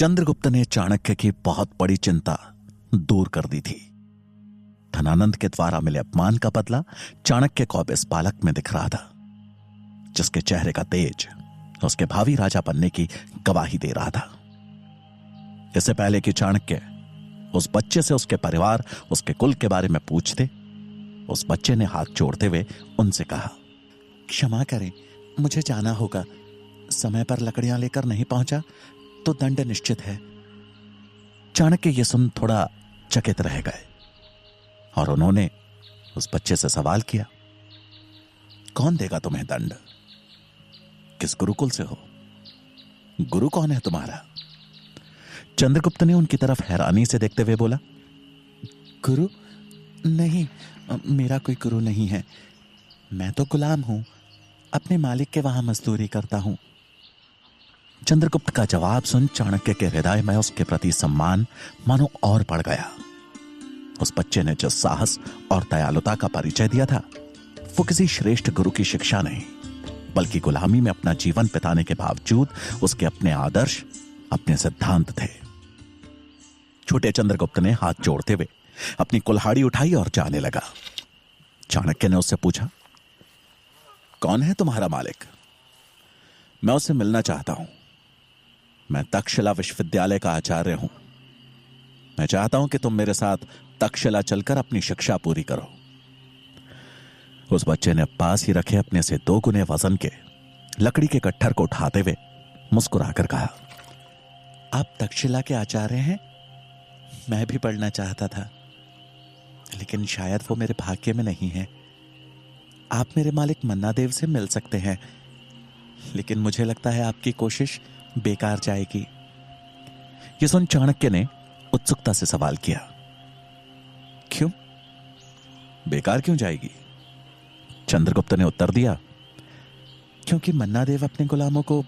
चंद्रगुप्त ने चाणक्य की बहुत बड़ी चिंता दूर कर दी थी। धनानंद के द्वारा मिले अपमान का बदला चाणक्य को अब इस बालक में दिख रहा था, जिसके चेहरे का तेज उसके भावी राजा बनने की गवाही दे रहा था। इससे पहले कि चाणक्य उस बच्चे से उसके परिवार, उसके कुल के बारे में पूछते, उस बच्चे ने हाथ जोड़ते हुए उनसे कहा, क्षमा करें, मुझे जाना होगा। समय पर लकड़ियां लेकर नहीं पहुंचा तो दंड निश्चित है। चाणक्य ये सुन थोड़ा चकित रह गए और उन्होंने उस बच्चे से सवाल किया, कौन देगा तुम्हें दंड? किस गुरुकुल से हो? गुरु कौन है तुम्हारा? चंद्रगुप्त ने उनकी तरफ हैरानी से देखते हुए बोला, गुरु नहीं, मेरा कोई गुरु नहीं है। मैं तो गुलाम हूं, अपने मालिक के वहां मजदूरी करता हूं। चंद्रगुप्त का जवाब सुन चाणक्य के हृदय में उसके प्रति सम्मान मानो और बढ़ गया। उस बच्चे ने जिस साहस और दयालुता का परिचय दिया था, वो किसी श्रेष्ठ गुरु की शिक्षा नहीं, बल्कि गुलामी में अपना जीवन बिताने के बावजूद उसके अपने आदर्श, अपने सिद्धांत थे। छोटे चंद्रगुप्त ने हाथ जोड़ते हुए अपनी कुल्हाड़ी उठाई और जाने लगा। चाणक्य ने उससे पूछा, कौन है तुम्हारा मालिक? मैं उससे मिलना चाहता हूं। मैं तक्षशिला विश्वविद्यालय का आचार्य हूं। मैं चाहता हूं कि तुम मेरे साथ तक्षशिला चलकर अपनी शिक्षा पूरी करो। उस बच्चे ने पास ही रखे अपने से 2 गुने वजन के लकड़ी के कट्ठर को उठाते हुए मुस्कुराकर कहा, आप तक्षशिला के आचार्य हैं? मैं भी पढ़ना चाहता था, लेकिन शायद वो मेरे भाग्य में नहीं है। आप मेरे मालिक मन्ना देव से मिल सकते हैं, लेकिन मुझे लगता है आपकी कोशिश बेकार जाएगी। यह सुन चाणक्य ने उत्सुकता से सवाल किया, क्यों? बेकार क्यों जाएगी? चंद्रगुप्त ने उत्तर दिया, क्योंकि मन्ना देव अपने गुलामों को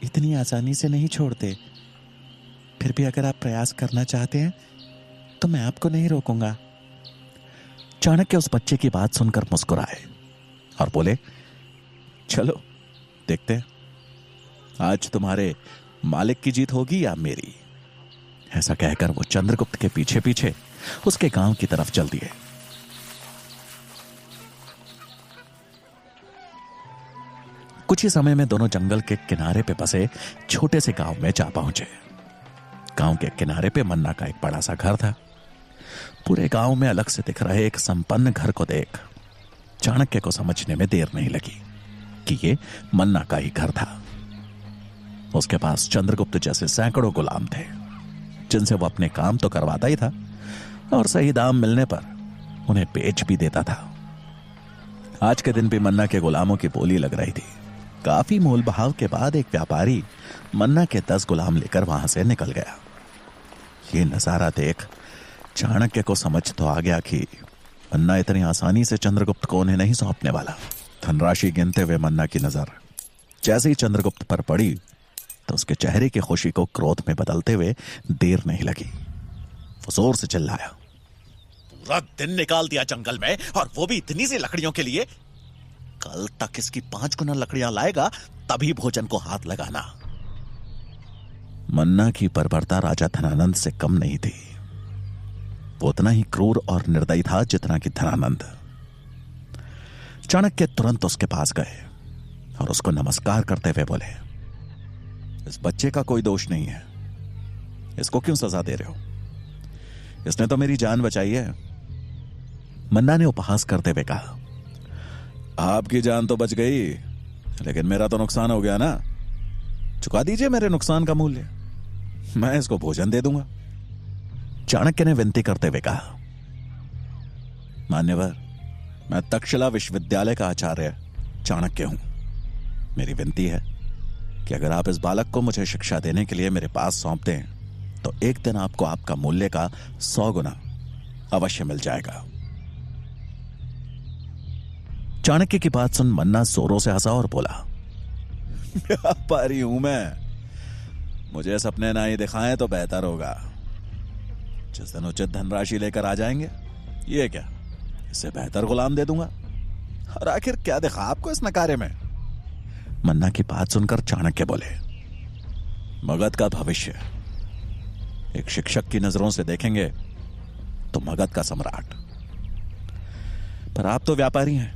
इतनी आसानी से नहीं छोड़ते। फिर भी अगर आप प्रयास करना चाहते हैं तो मैं आपको नहीं रोकूंगा। चाणक्य उस बच्चे की बात सुनकर मुस्कुराए और बोले, चलो देखते हैं, आज तुम्हारे मालिक की जीत होगी या मेरी। ऐसा कहकर वो चंद्रगुप्त के पीछे पीछे उसके गांव की तरफ चल दिए। कुछ ही समय में दोनों जंगल के किनारे पे बसे छोटे से गांव में जा पहुंचे। गांव के किनारे पे मन्ना का एक बड़ा सा घर था। पूरे गांव में अलग से दिख रहे एक संपन्न घर को देख चाणक्य को समझने में देर नहीं लगी कि ये मन्ना का ही घर था। उसके पास चंद्रगुप्त जैसे सैकड़ों गुलाम थे, जिनसे वो अपने काम तो करवाता ही था और सही दाम मिलने पर उन्हें बेच भी देता था। आज के दिन भी मन्ना के गुलामों की बोली लग रही थी। काफी मोल भाव के बाद एक व्यापारी मन्ना के 10 गुलाम लेकर वहां से निकल गया। ये नजारा देख चाणक्य को समझ तो आ गया कि मन्ना इतनी आसानी से चंद्रगुप्त को उन्हें नहीं सौंपने वाला। धनराशि गिनते हुए मन्ना की नजर जैसे ही चंद्रगुप्त पर पड़ी तो उसके चेहरे की खुशी को क्रोध में बदलते हुए देर नहीं लगी। वो जोर से चिल्लाया, पूरा दिन निकाल दिया जंगल में, और वो भी इतनी सी लकड़ियों के लिए। कल तक इसकी 5 गुना लकड़ियां लाएगा, तभी भोजन को हाथ लगाना। मन्ना की बर्बरता राजा धनानंद से कम नहीं थी। वो उतना ही क्रूर और निर्दयी था जितना कि धनानंद। चाणक्य तुरंत उसके पास गए और उसको नमस्कार करते हुए बोले, इस बच्चे का कोई दोष नहीं है, इसको क्यों सजा दे रहे हो? इसने तो मेरी जान बचाई है। मन्ना ने उपहास करते हुए कहा, आपकी जान तो बच गई, लेकिन मेरा तो नुकसान हो गया ना। चुका दीजिए मेरे नुकसान का मूल्य, मैं इसको भोजन दे दूंगा। चाणक्य ने विनती करते हुए कहा, मान्यवर, मैं तक्षशिला विश्वविद्यालय का आचार्य चाणक्य हूं। मेरी विनती है कि अगर आप इस बालक को मुझे शिक्षा देने के लिए मेरे पास सौंप दें तो एक दिन आपको आपका मूल्य का 100 गुना अवश्य मिल जाएगा। चाणक्य की बात सुन मन्ना जोरों से हंसा और बोला, व्यापारी हूं मैं, मुझे सपने ना ही दिखाएं तो बेहतर होगा। जिस दिन उचित धनराशि लेकर आ जाएंगे, ये क्या, इससे बेहतर गुलाम दे दूंगा। और आखिर क्या देखा आपको इस नकारे में? मन्ना की बात सुनकर चाणक्य बोले, मगध का भविष्य एक शिक्षक की नजरों से देखेंगे तो मगध का सम्राट, पर आप तो व्यापारी हैं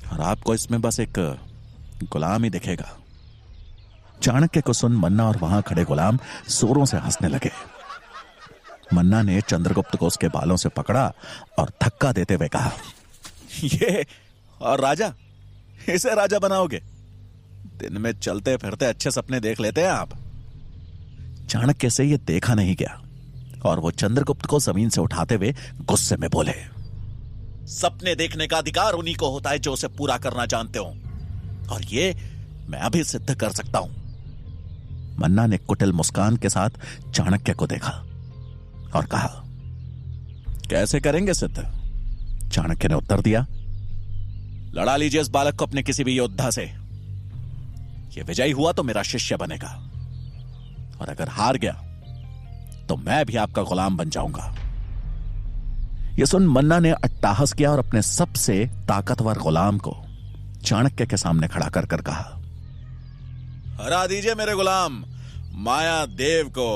और आपको इसमें बस एक गुलाम ही दिखेगा। चाणक्य को सुन मन्ना और वहां खड़े गुलाम जोरों से हंसने लगे। मन्ना ने चंद्रगुप्त को उसके बालों से पकड़ा और धक्का देते हुए कहा, ये और राजा, इसे राजा बनाओगे? दिन में चलते फिरते अच्छे सपने देख लेते हैं आप। चाणक्य से यह देखा नहीं गया और वो चंद्रगुप्त को जमीन से उठाते हुए गुस्से में बोले, सपने देखने का अधिकार उन्हीं को होता है जो उसे पूरा करना जानते हो, और ये मैं अभी सिद्ध कर सकता हूं। मन्ना ने कुटिल मुस्कान के साथ चाणक्य को देखा और कहा, कैसे करेंगे सिद्ध? चाणक्य ने उत्तर दिया, लड़ा लीजिए इस बालक को अपने किसी भी योद्धा से। यह विजयी हुआ तो मेरा शिष्य बनेगा, और अगर हार गया तो मैं भी आपका गुलाम बन जाऊंगा। यह सुन मन्ना ने अट्टाहस किया और अपने सबसे ताकतवर गुलाम को चाणक्य के सामने खड़ा कर कर कहा, हरा दीजिए मेरे गुलाम माया देव को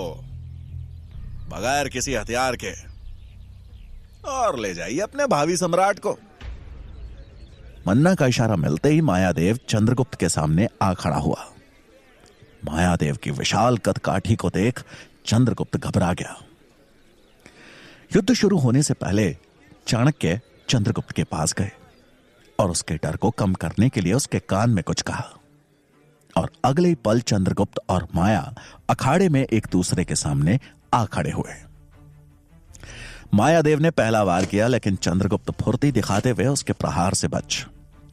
बगैर किसी हथियार के, और ले जाइए अपने भावी सम्राट को। मन्ना का इशारा मिलते ही मायादेव चंद्रगुप्त के सामने आ खड़ा हुआ। मायादेव की विशाल कद काठी को देख चंद्रगुप्त घबरा गया। युद्ध शुरू होने से पहले चाणक्य चंद्रगुप्त के पास गए और उसके डर को कम करने के लिए उसके कान में कुछ कहा, और अगले ही पल चंद्रगुप्त और माया अखाड़े में एक दूसरे के सामने आ खड़े हुए। मायादेव ने पहला वार किया, लेकिन चंद्रगुप्त फुर्ती दिखाते हुए उसके प्रहार से बच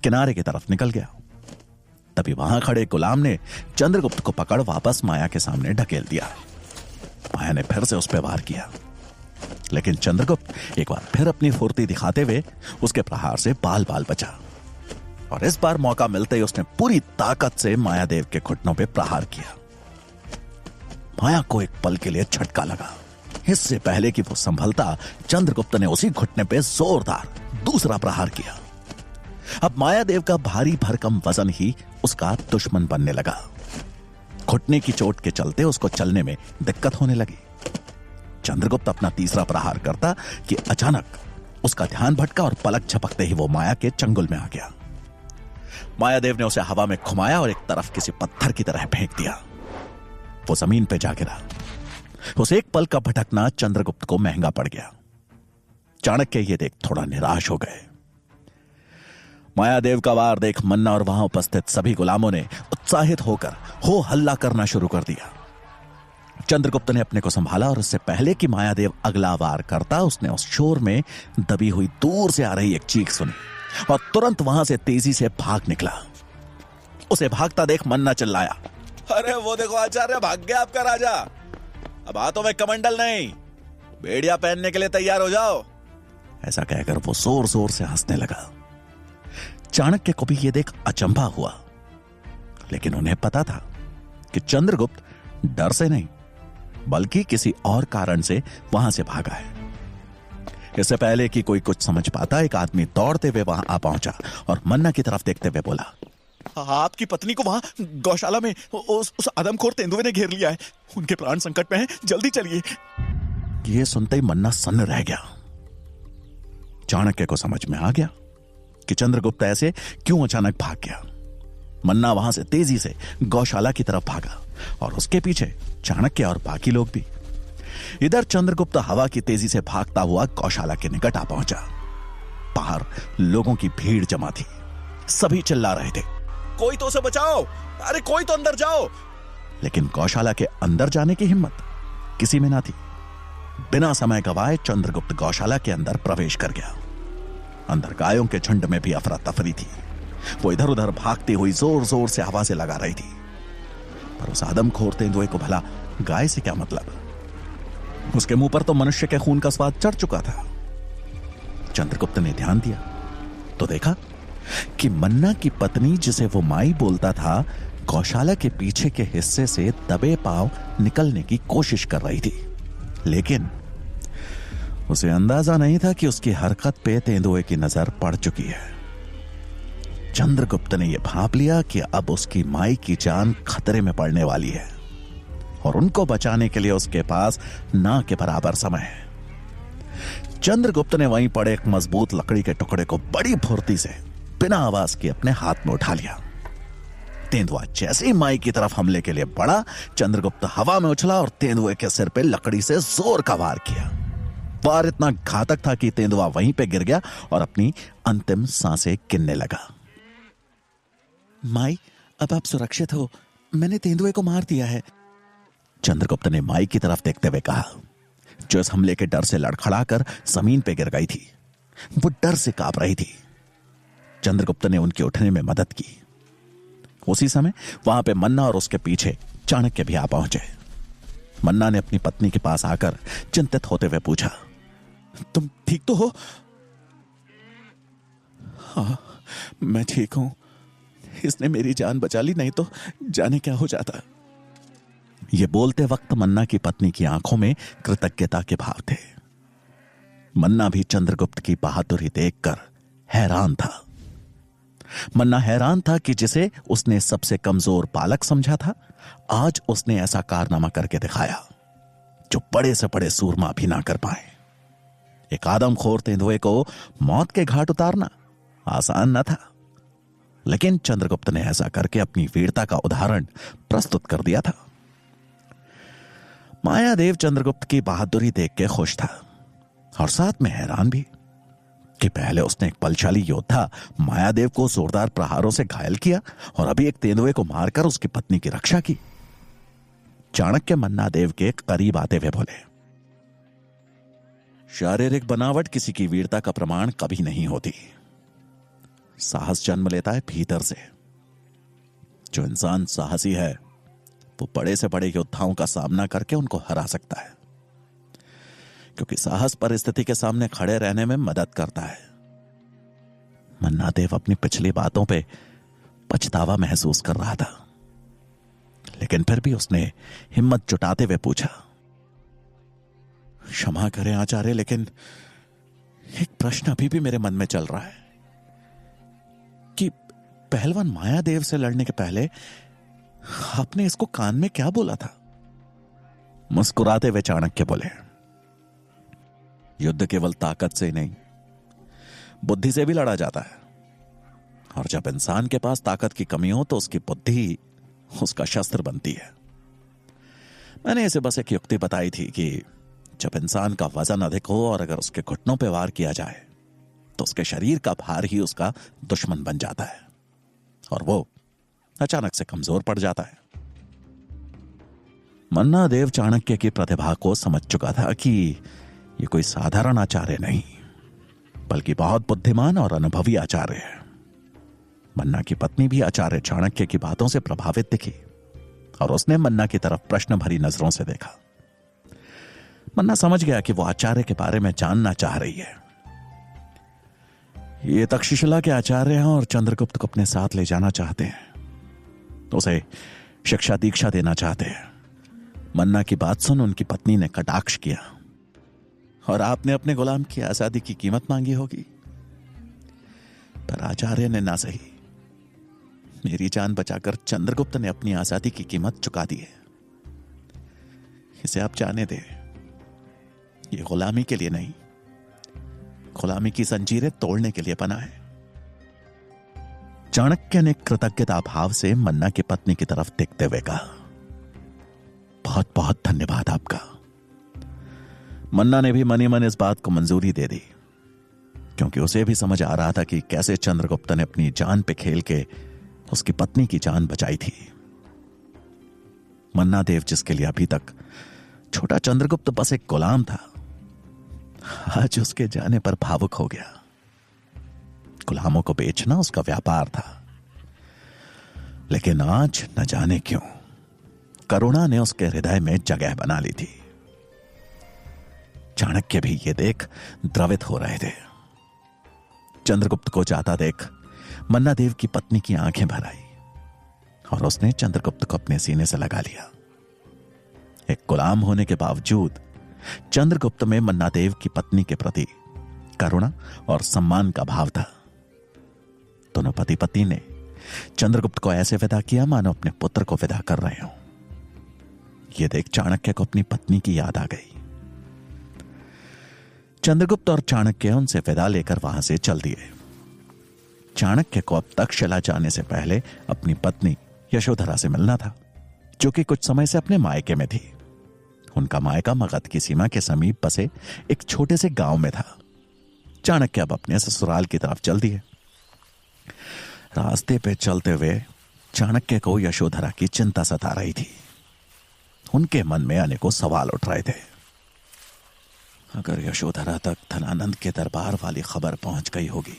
किनारे की तरफ निकल गया। तभी वहां खड़े गुलाम ने चंद्रगुप्त को पकड़ वापस माया के सामने ढकेल दिया। माया ने फिर से उस पर वार किया, लेकिन चंद्रगुप्त एक बार फिर अपनी फुर्ती दिखाते हुए उसके प्रहार से बाल बाल बचा, और इस बार मौका मिलते ही उसने पूरी ताकत से मायादेव के घुटनों पे प्रहार किया। माया को एक पल के लिए झटका लगा। इससे पहले कि वो संभलता, चंद्रगुप्त ने उसी घुटने पे जोरदार दूसरा प्रहार किया। अब मायादेव का भारी भरकम वजन ही उसका दुश्मन बनने लगा। घुटने की चोट के चलते उसको चलने में दिक्कत होने लगी। चंद्रगुप्त अपना तीसरा प्रहार करता कि अचानक उसका ध्यान भटका और पलक झपकते ही वो माया के चंगुल में आ गया। मायादेव ने उसे हवा में घुमाया और एक तरफ किसी पत्थर की तरह फेंक दिया। वो जमीन पे जा गिरा। उस एक पल का भटकना चंद्रगुप्त को महंगा पड़ गया। चाणक्य ये देख थोड़ा निराश हो गए। मायादेव का वार देख मन्ना और वहां उपस्थित सभी गुलामों ने उत्साहित होकर हो हल्ला करना शुरू कर दिया। चंद्रगुप्त ने अपने को संभाला और उससे पहले कि मायादेव अगला वार करता, उसने उस शोर में दबी हुई दूर से आ रही एक चीख सुनी और तुरंत वहां से तेजी से भाग निकला। उसे भागता देख मन्ना चिल्लाया, अरे वो देखो आचार्य, भाग गया आपका राजा। अब हाथों में कमंडल नहीं, बेड़िया पहनने के लिए तैयार हो जाओ। ऐसा कहकर वो जोर जोर से हंसने लगा। चाणक्य को भी यह देख अचंभा हुआ, लेकिन उन्हें पता था कि चंद्रगुप्त डर से नहीं बल्कि किसी और कारण से वहां से भागा है। इससे पहले कि कोई कुछ समझ पाता, एक आदमी दौड़ते हुए वहां आ पहुंचा और मन्ना की तरफ देखते हुए बोला, आपकी पत्नी को वहां गौशाला में उस आदमखोर तेंदुए ने घेर लिया है। उनके प्राण संकट में हैं, जल्दी चलिए। यह सुनते ही मन्ना सन्न रह गया। चाणक्य को समझ में आ गया कि चंद्रगुप्त ऐसे क्यों अचानक भाग गया। मन्ना वहां से तेजी से गौशाला की तरफ भागा और उसके पीछे चाणक्य और बाकी लोग भी। इधर चंद्रगुप्त हवा की तेजी से भागता हुआ गौशाला के निकट आ पहुंचा। बाहर लोगों की भीड़ जमा थी। सभी चिल्ला रहे थे, कोई तो उसे बचाओ, अरे कोई तो अंदर जाओ। लेकिन गौशाला के अंदर जाने की हिम्मत किसी में ना थी। बिना समय गवाए चंद्रगुप्त गौशाला के अंदर प्रवेश कर गया। अंदर गायों के झुंड में भी अफरा तफरी थी। वो इधर उधर भागती हुई जोर जोर से आवाजें लगा रही थी, पर उस आदमखोर तेंदुए को भला गाय से क्या मतलब? उसके मुंह पर तो मनुष्य के खून का स्वाद चढ़ चुका था। चंद्रगुप्त ने ध्यान दिया तो देखा कि मन्ना की पत्नी, जिसे वो माई बोलता था, गौशाला के पीछे के हिस्से से दबे पांव निकलने की कोशिश कर रही थी। लेकिन उसे अंदाजा नहीं था कि उसकी हरकत पे तेंदुए की नजर पड़ चुकी है। चंद्रगुप्त ने यह भांप लिया कि अब उसकी माई की जान खतरे में पड़ने वाली है। और उनको बचाने के लिए उसके पास ना के बराबर समय है। चंद्रगुप्त ने वहीं पड़े एक मजबूत लकड़ी के टुकड़े को बड़ी फुर्ती से बिना आवाज के अपने हाथ में उठा लिया। तेंदुआ जैसे ही माई की तरफ हमले के लिए बढ़ा, चंद्रगुप्त हवा में उछला और तेंदुए के सिर पे लकड़ी से जोर का वार किया। वार इतना घातक था कि तेंदुआ वहीं पे गिर गया और अपनी अंतिम सांसें गिनने लगा। माई, अब आप सुरक्षित हो, मैंने तेंदुए को मार दिया है, चंद्रगुप्त ने माई की तरफ देखते हुए कहा, जो इस हमले के डर से लड़खड़ाकर जमीन पे गिर गई थी। वो डर से कांप रही थी। चंद्रगुप्त ने उनके उठने में मदद की। उसी समय वहां पे मन्ना और उसके पीछे चाणक्य भी आ पहुंचे। मन्ना ने अपनी पत्नी के पास आकर चिंतित होते हुए पूछा, तुम ठीक तो हो? हाँ, मैं ठीक हूं। इसने मेरी जान बचा ली, नहीं तो जाने क्या हो जाता। ये बोलते वक्त मन्ना की पत्नी की आंखों में कृतज्ञता के भाव थे। मन्ना भी चंद्रगुप्त की बहादुरी देखकर हैरान था। मन्ना हैरान था कि जिसे उसने सबसे कमजोर बालक समझा था, आज उसने ऐसा कारनामा करके दिखाया जो बड़े से बड़े सूरमा भी ना कर पाए। एक आदमखोर तेंदुए को मौत के घाट उतारना आसान न था, लेकिन चंद्रगुप्त ने ऐसा करके अपनी वीरता का उदाहरण प्रस्तुत कर दिया था। मायादेव चंद्रगुप्त की बहादुरी देख के खुश था और साथ में हैरान भी कि पहले उसने एक बलशाली योद्धा मायादेव को जोरदार प्रहारों से घायल किया और अभी एक तेंदुए को मारकर उसकी पत्नी की रक्षा की। चाणक्य मन्नादेव के करीब आते हुए बोले, शारीरिक बनावट किसी की वीरता का प्रमाण कभी नहीं होती। साहस जन्म लेता है भीतर से। जो इंसान साहसी है वो बड़े से बड़े योद्धाओं का सामना करके उनको हरा सकता है, क्योंकि साहस परिस्थिति के सामने खड़े रहने में मदद करता है। मन्नादेव अपनी पिछली बातों पे पछतावा महसूस कर रहा था, लेकिन फिर भी उसने हिम्मत जुटाते हुए पूछा, क्षमा करें आचार्य, लेकिन एक प्रश्न अभी भी मेरे मन में चल रहा है कि पहलवान मायादेव से लड़ने के पहले आपने इसको कान में क्या बोला था? मुस्कुराते हुए चाणक्य बोले, युद्ध केवल ताकत से नहीं, बुद्धि से भी लड़ा जाता है। और जब इंसान के पास ताकत की कमी हो तो उसकी बुद्धि उसका शस्त्र बनती है। मैंने इसे बस एक युक्ति बताई थी कि जब इंसान का वजन अधिक हो और अगर उसके घुटनों पर वार किया जाए तो उसके शरीर का भार ही उसका दुश्मन बन जाता है और वो अचानक से कमजोर पड़ जाता है। मन्नादेव चाणक्य की प्रतिभा को समझ चुका था कि ये कोई साधारण आचार्य नहीं, बल्कि बहुत बुद्धिमान और अनुभवी आचार्य है। मन्ना की पत्नी भी आचार्य चाणक्य की बातों से प्रभावित दिखी और उसने मन्ना की तरफ प्रश्न भरी नजरों से देखा। मन्ना समझ गया कि वो आचार्य के बारे में जानना चाह रही है। ये तक्षशिला के आचार्य हैं और चंद्रगुप्त को अपने साथ ले जाना चाहते हैं, उसे शिक्षा दीक्षा देना चाहते हैं। मन्ना की बात सुन उनकी पत्नी ने कटाक्ष किया, और आपने अपने गुलाम की आजादी की कीमत मांगी होगी। पर आचार्य ने ना सही, मेरी जान बचाकर चंद्रगुप्त ने अपनी आजादी की कीमत चुका दी है। इसे आप जाने दें, ये गुलामी के लिए नहीं, गुलामी की जंजीरें तोड़ने के लिए बना है। चाणक्य ने कृतज्ञता भाव से मन्ना की पत्नी की तरफ देखते हुए कहा, बहुत बहुत धन्यवाद आपका। मन्ना ने भी मनी मन इस बात को मंजूरी दे दी, क्योंकि उसे भी समझ आ रहा था कि कैसे चंद्रगुप्त ने अपनी जान पे खेल के उसकी पत्नी की जान बचाई थी। मन्ना देव, जिसके लिए अभी तक छोटा चंद्रगुप्त बस एक गुलाम था, आज उसके जाने पर भावुक हो गया। गुलामों को बेचना उसका व्यापार था, लेकिन आज न जाने क्यों करुणा ने उसके हृदय में जगह बना ली थी। चाणक्य भी ये देख द्रवित हो रहे थे। चंद्रगुप्त को जाता देख मन्ना देव की पत्नी की आंखें भर आई और उसने चंद्रगुप्त को अपने सीने से लगा लिया। एक गुलाम होने के बावजूद चंद्रगुप्त में मन्ना देव की पत्नी के प्रति करुणा और सम्मान का भाव था। दोनों पति पत्नी ने चंद्रगुप्त को ऐसे विदा किया मानो अपने पुत्र को विदा कर रहे हो। यह देख चाणक्य को अपनी पत्नी की याद आ गई। चंद्रगुप्त और चाणक्य उनसे विदा लेकर वहां से चल दिए। चाणक्य को अब तक्षशिला जाने से पहले अपनी पत्नी यशोधरा से मिलना था, जो कि कुछ समय से अपने मायके में थी। उनका मायका मगध की सीमा के समीप बसे एक छोटे से गांव में था। चाणक्य अब अपने ससुराल की तरफ चल दिए। रास्ते पे चलते हुए चाणक्य को यशोधरा की चिंता सता रही थी। उनके मन में अनेकों सवाल उठ रहे थे। अगर यशोधरा तक धनानंद के दरबार वाली खबर पहुंच गई होगी,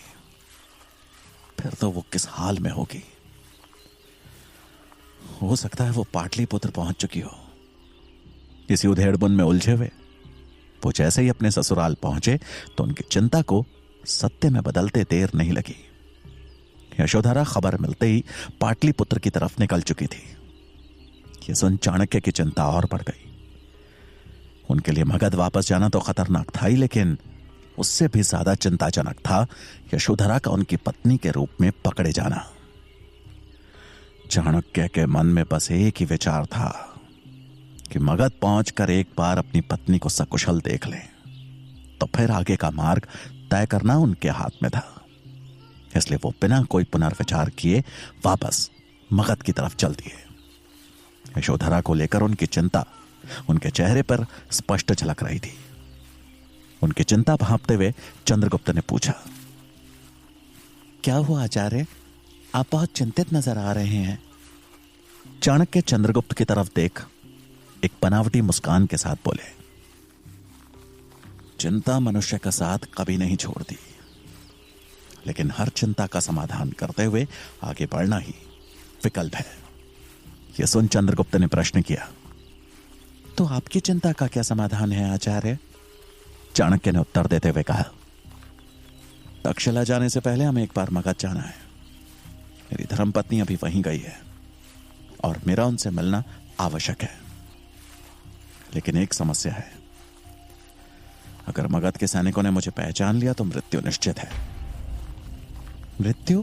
फिर तो वो किस हाल में होगी। हो सकता है वो पाटलिपुत्र पहुंच चुकी हो। इसी उधेड़बुन में उलझे हुए वो जैसे ही अपने ससुराल पहुंचे तो उनकी चिंता को सत्य में बदलते देर नहीं लगी। यशोधरा खबर मिलते ही पाटलिपुत्र की तरफ निकल चुकी थी। यह सुन चाणक्य की चिंता और बढ़ गई। उनके लिए मगध वापस जाना तो खतरनाक था ही, लेकिन उससे भी ज्यादा चिंताजनक था यशोधरा का उनकी पत्नी के रूप में पकड़े जाना। चाणक्य के मन में बस एक ही विचार था कि मगध पहुंचकर एक बार अपनी पत्नी को सकुशल देख लें, तो फिर आगे का मार्ग तय करना उनके हाथ में था। इसलिए वो बिना कोई पुनर्विचार किए वापस मगध की तरफ चल दिए। यशोधरा को लेकर उनकी चिंता उनके चेहरे पर स्पष्ट झलक रही थी। उनकी चिंता भांपते हुए चंद्रगुप्त ने पूछा, क्या हुआ आचार्य? आप बहुत चिंतित नजर आ रहे हैं। चाणक्य चंद्रगुप्त की तरफ देख एक बनावटी मुस्कान के साथ बोले, चिंता मनुष्य का साथ कभी नहीं छोड़ती, लेकिन हर चिंता का समाधान करते हुए आगे बढ़ना ही विकल्प है। यह सुन चंद्रगुप्त ने प्रश्न किया, तो आपकी चिंता का क्या समाधान है आचार्य? चाणक्य ने उत्तर देते हुए कहा, तक्षशिला जाने से पहले हमें एक बार मगध जाना है। मेरी धर्मपत्नी अभी वहीं गई है और मेरा उनसे मिलना आवश्यक है। लेकिन एक समस्या है, अगर मगध के सैनिकों ने मुझे पहचान लिया तो मृत्यु निश्चित है। मृत्यु?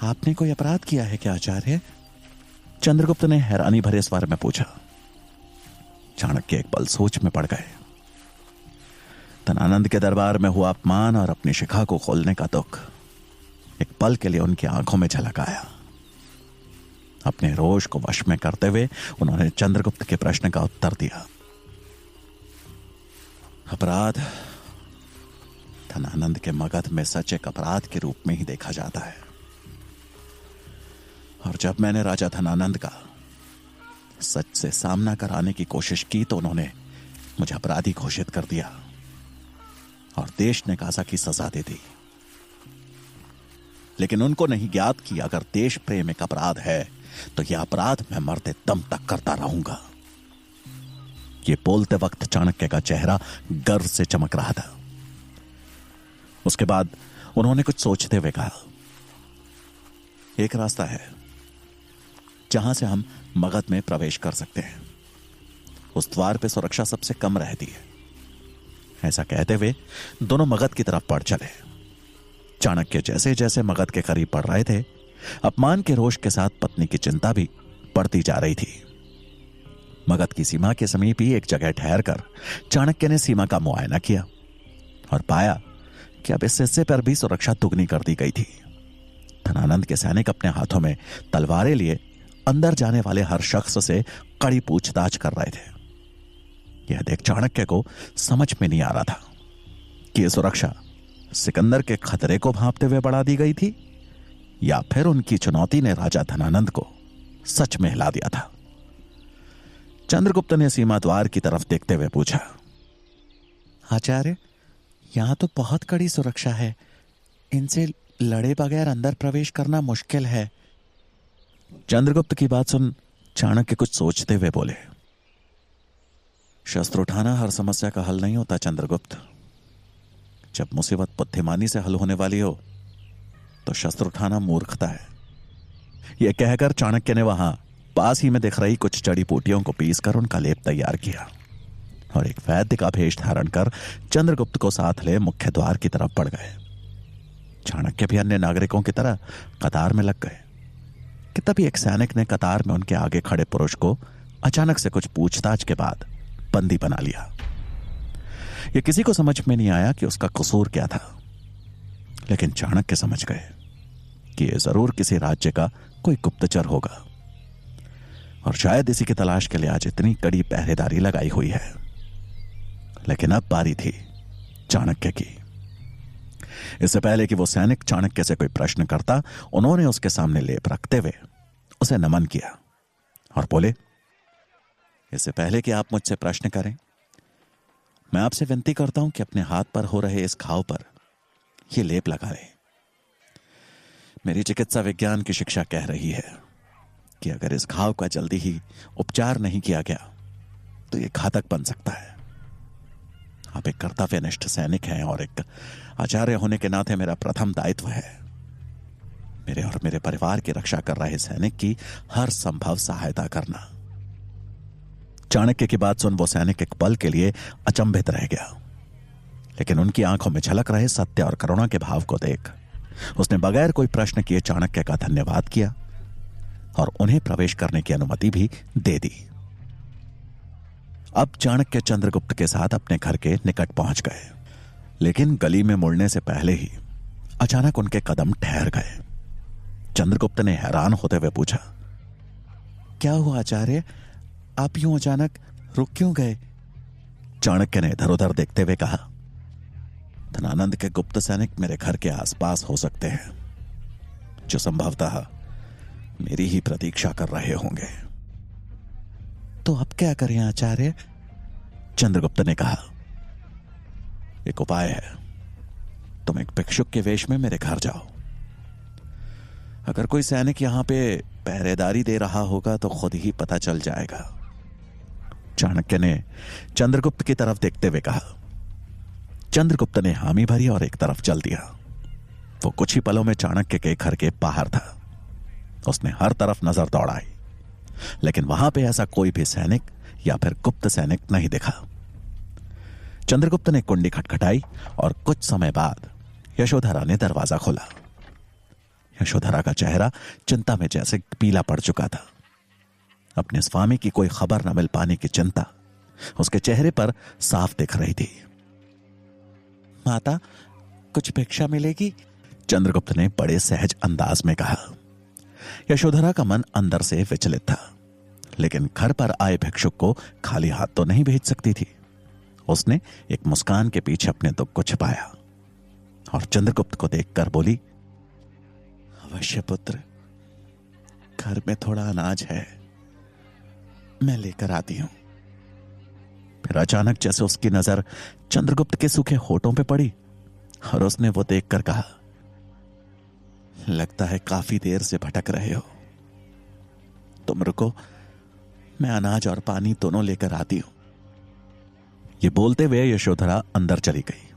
आपने कोई अपराध किया है क्या आचार्य? चंद्रगुप्त ने हैरानी भरे स्वर में पूछा। चाणक्य एक पल सोच में पड़ गए। धनानंद के दरबार में हुआ अपमान और अपनी शिखा को खोलने का दुख एक पल के लिए उनकी आंखों में झलक आया। अपने रोष को वश में करते हुए उन्होंने चंद्रगुप्त के प्रश्न का उत्तर दिया, अपराध धनानंद के मगध में सच एक अपराध के रूप में ही देखा जाता है। और जब मैंने राजा धनानंद का सच से सामना कराने की कोशिश की तो उन्होंने मुझे अपराधी घोषित कर दिया और देश निकासा की सजा दे दी। लेकिन उनको नहीं ज्ञात कि अगर देश प्रेम एक अपराध है तो यह अपराध मैं मरते दम तक करता रहूंगा। ये बोलते वक्त चाणक्य का चेहरा गर्व से चमक रहा था। उसके बाद उन्होंने कुछ सोचते हुए कहा, एक रास्ता है जहां से हम मगध में प्रवेश कर सकते हैं। उस द्वार पे सुरक्षा सबसे कम रहती है। ऐसा कहते हुए दोनों मगध की तरफ बढ़ चले। चाणक्य जैसे जैसे मगध के करीब बढ़ रहे थे, अपमान के रोष के साथ पत्नी की चिंता भी बढ़ती जा रही थी। मगध की सीमा के समीप ही एक जगह ठहरकर चाणक्य ने सीमा का मुआयना किया और पाया कि अब इस हिस्से पर भी सुरक्षा दुगनी कर दी गई थी। धनानंद के सैनिक अपने हाथों में तलवारें लिए अंदर जाने वाले हर शख्स से कड़ी पूछताछ कर रहे थे। यह देख चाणक्य को समझ में नहीं आ रहा था कि यह सुरक्षा सिकंदर के खतरे को भांपते हुए बढ़ा दी गई थी या फिर उनकी चुनौती ने राजा धनानंद को सच में हिला दिया था। चंद्रगुप्त ने सीमा द्वार की तरफ देखते हुए पूछा, आचार्य, यहां तो बहुत कड़ी सुरक्षा है। इनसे लड़े बगैर अंदर प्रवेश करना मुश्किल है। चंद्रगुप्त की बात सुन चाणक्य कुछ सोचते हुए बोले, शस्त्र उठाना हर समस्या का हल नहीं होता चंद्रगुप्त। जब मुसीबत बुद्धिमानी से हल होने वाली हो तो शस्त्र उठाना मूर्खता है। यह कहकर चाणक्य ने वहां पास ही में दिख रही कुछ जड़ी बूटियों को पीसकर उनका लेप तैयार किया और एक वैद्य का भेष धारण कर चंद्रगुप्त को साथ ले मुख्य द्वार की तरफ बढ़ गए। चाणक्य भी अन्य नागरिकों की तरह कतार में लग गए कि तभी एक सैनिक ने कतार में उनके आगे खड़े पुरुष को अचानक से कुछ पूछताछ के बाद बंदी बना लिया। यह किसी को समझ में नहीं आया कि उसका कसूर क्या था, लेकिन चाणक्य समझ गए कि यह जरूर किसी राज्य का कोई गुप्तचर होगा और शायद इसी की तलाश के लिए आज इतनी कड़ी पहरेदारी लगाई हुई है। लेकिन अब बारी थी चाणक्य की। इससे पहले कि वो सैनिक चाणक्य से कोई प्रश्न करता, उन्होंने उसके सामने लेप रखते हुए उसे नमन किया और बोले, इससे पहले कि आप मुझसे प्रश्न करें, मैं आपसे विनती करता हूं कि अपने हाथ पर हो रहे इस घाव पर यह लेप लगा लें। मेरी चिकित्सा विज्ञान की शिक्षा कह रही है कि अगर इस घाव का जल्दी ही उपचार नहीं किया गया तो यह घातक बन सकता है। आप एक कर्तव्यनिष्ठ सैनिक हैं और एक आचार्य होने के नाते मेरा प्रथम दायित्व है मेरे और मेरे परिवार की रक्षा कर रहे सैनिक की हर संभव सहायता करना। चाणक्य की बात सुन वो सैनिक एक पल के लिए अचंभित रह गया, लेकिन उनकी आंखों में झलक रहे सत्य और करुणा के भाव को देख उसने बगैर कोई प्रश्न किए चाणक्य का धन्यवाद किया और उन्हें प्रवेश करने की अनुमति भी दे दी। अब चाणक्य चंद्रगुप्त के साथ अपने घर के निकट पहुंच गए, लेकिन गली में मुड़ने से पहले ही अचानक उनके कदम ठहर गए। चंद्रगुप्त ने हैरान होते हुए पूछा, क्या हुआ आचार्य, आप यूं अचानक रुक क्यों गए? चाणक्य ने इधर उधर देखते हुए कहा, धनानंद के गुप्त सैनिक मेरे घर के आसपास हो सकते हैं, जो संभवतः मेरी ही प्रतीक्षा कर रहे होंगे। तो अब क्या करें आचार्य? चंद्रगुप्त ने कहा, एक उपाय है, तुम एक भिक्षुक के वेश में मेरे घर जाओ। अगर कोई सैनिक यहां पे पहरेदारी दे रहा होगा तो खुद ही पता चल जाएगा। चाणक्य ने चंद्रगुप्त की तरफ देखते हुए कहा। चंद्रगुप्त ने हामी भरी और एक तरफ चल दिया। वो कुछ ही पलों में चाणक्य के घर के बाहर था। उसने हर तरफ नजर दौड़ाई, लेकिन वहां पे ऐसा कोई भी सैनिक या फिर गुप्त सैनिक नहीं दिखा। चंद्रगुप्त ने कुंडी खटखटाई और कुछ समय बाद यशोधरा ने दरवाजा खोला। यशोधरा का चेहरा चिंता में जैसे पीला पड़ चुका था। अपने स्वामी की कोई खबर न मिल पाने की चिंता उसके चेहरे पर साफ दिख रही थी। माता, कुछ भिक्षा मिलेगी? चंद्रगुप्त ने बड़े सहज अंदाज में कहा। यशोधरा का मन अंदर से विचलित था, लेकिन घर पर आए भिक्षुक को खाली हाथ तो नहीं भेज सकती थी। उसने एक मुस्कान के पीछे अपने दुख को छिपाया और चंद्रगुप्त को देखकर बोली, अवश्य पुत्र, घर में थोड़ा अनाज है, मैं लेकर आती हूं। फिर अचानक जैसे उसकी नजर चंद्रगुप्त के सूखे होठों पे पड़ी और उसने वो देखकर कहा, लगता है काफी देर से भटक रहे हो, तुम रुको, मैं अनाज और पानी दोनों लेकर आती हूं। ये बोलते हुए यशोधरा अंदर चली गई।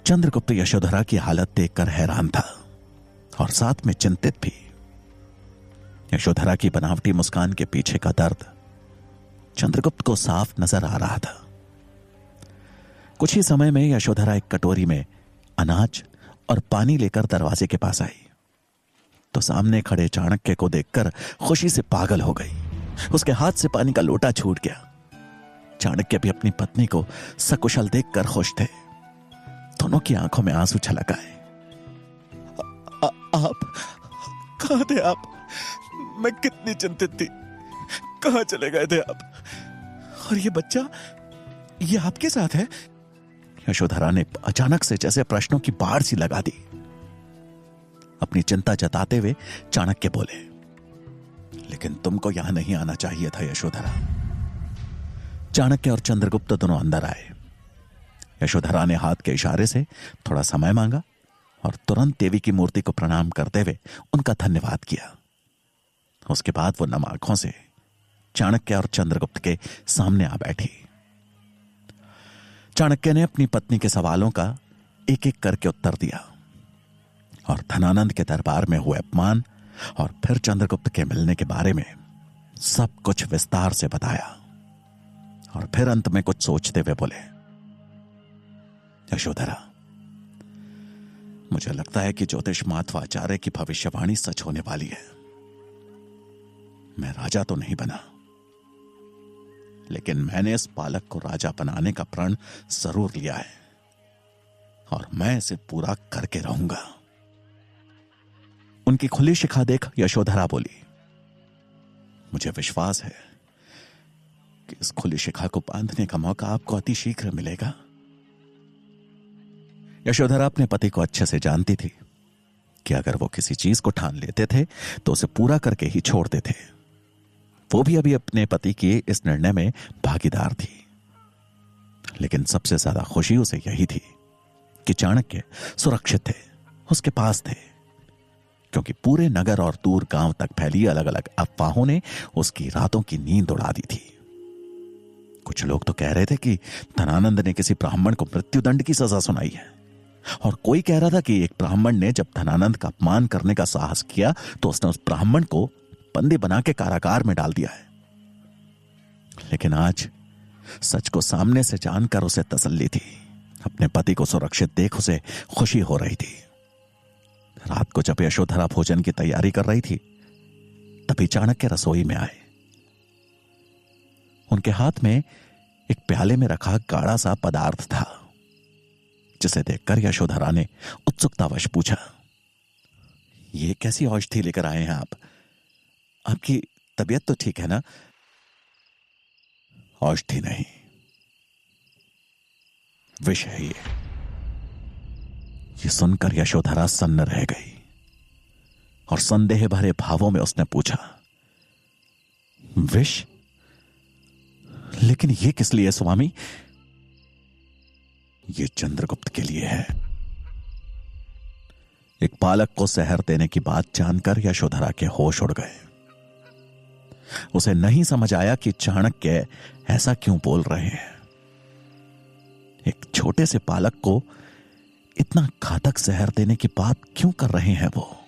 चंद्रगुप्त यशोधरा की हालत देखकर हैरान था और साथ में चिंतित भी। यशोधरा की बनावटी मुस्कान के पीछे का दर्द चंद्रगुप्त को साफ नजर आ रहा था। कुछ ही समय में यशोधरा एक कटोरी में अनाज और पानी लेकर दरवाजे के पास आई तो सामने खड़े चाणक्य को देखकर खुशी से पागल हो गई। उसके हाथ से पानी का लोटा छूट गया। चाणक्य भी अपनी पत्नी को सकुशल देखकर खुश थे। दोनों की आंखों में आंसू छलक आए। आप कहां थे? आप, मैं कितनी चिंतित थी, कहां चले गए थे आप? और ये बच्चा, ये आपके साथ है? यशोधरा ने अचानक से जैसे प्रश्नों की बाढ़ सी लगा दी। अपनी चिंता जताते हुए चाणक्य बोले, लेकिन तुमको यहां नहीं आना चाहिए था यशोधरा। चाणक्य और चंद्रगुप्त दोनों अंदर आए। यशोधरा ने हाथ के इशारे से थोड़ा समय मांगा और तुरंत देवी की मूर्ति को प्रणाम करते हुए उनका धन्यवाद किया। उसके बाद वो नम आंखों से चाणक्य और चंद्रगुप्त के सामने आ बैठी। चाणक्य ने अपनी पत्नी के सवालों का एक एक करके उत्तर दिया और धनानंद के दरबार में हुए अपमान और फिर चंद्रगुप्त के मिलने के बारे में सब कुछ विस्तार से बताया और फिर अंत में कुछ सोचते हुए बोले, यशोधरा, मुझे लगता है कि ज्योतिष माध्वाचार्य की भविष्यवाणी सच होने वाली है। मैं राजा तो नहीं बना, लेकिन मैंने इस बालक को राजा बनाने का प्रण जरूर लिया है और मैं इसे पूरा करके रहूंगा। उनकी खुली शिखा देख यशोधरा बोली, मुझे विश्वास है कि इस खुली शिखा को बांधने का मौका आपको अति शीघ्र मिलेगा। यशोधरा अपने पति को अच्छे से जानती थी कि अगर वो किसी चीज को ठान लेते थे तो उसे पूरा करके ही छोड़ते थे। वो भी अभी अपने पति के इस निर्णय में भागीदार थी, लेकिन सबसे ज्यादा खुशी उसे यही थी कि चाणक्य सुरक्षित थे, उसके पास थे, क्योंकि पूरे नगर और दूर गांव तक फैली अलग अलग अफवाहों ने उसकी रातों की नींद उड़ा दी थी। कुछ लोग तो कह रहे थे कि धनानंद ने किसी ब्राह्मण को मृत्युदंड की सजा सुनाई है, और कोई कह रहा था कि एक ब्राह्मण ने जब धनानंद का अपमान करने का साहस किया तो उसने उस ब्राह्मण को बंदी बना के कारागार में डाल दिया है। लेकिन आज सच को सामने से जानकर उसे तसल्ली थी, अपने पति को सुरक्षित देख उसे खुशी हो रही थी। रात को जब यशोधरा भोजन की तैयारी कर रही थी तभी चाणक्य रसोई में आए। उनके हाथ में एक प्याले में रखा गाढ़ा सा पदार्थ था, जिसे देखकर यशोधरा ने उत्सुकतावश पूछा, ये कैसी औषधि लेकर आए हैं आप? आपकी तबीयत तो ठीक है ना? औषधि नहीं, विष है ये सुनकर यशोधरा सन्न रह गई और संदेह भरे भावों में उसने पूछा, विष? लेकिन ये किस लिए स्वामी? ये चंद्रगुप्त के लिए है। एक बालक को जहर देने की बात जानकर यशोधरा के होश उड़ गए। उसे नहीं समझ आया कि चाणक्य ऐसा क्यों बोल रहे हैं। एक छोटे से बालक को इतना घातक जहर देने की बात क्यों कर रहे हैं वो?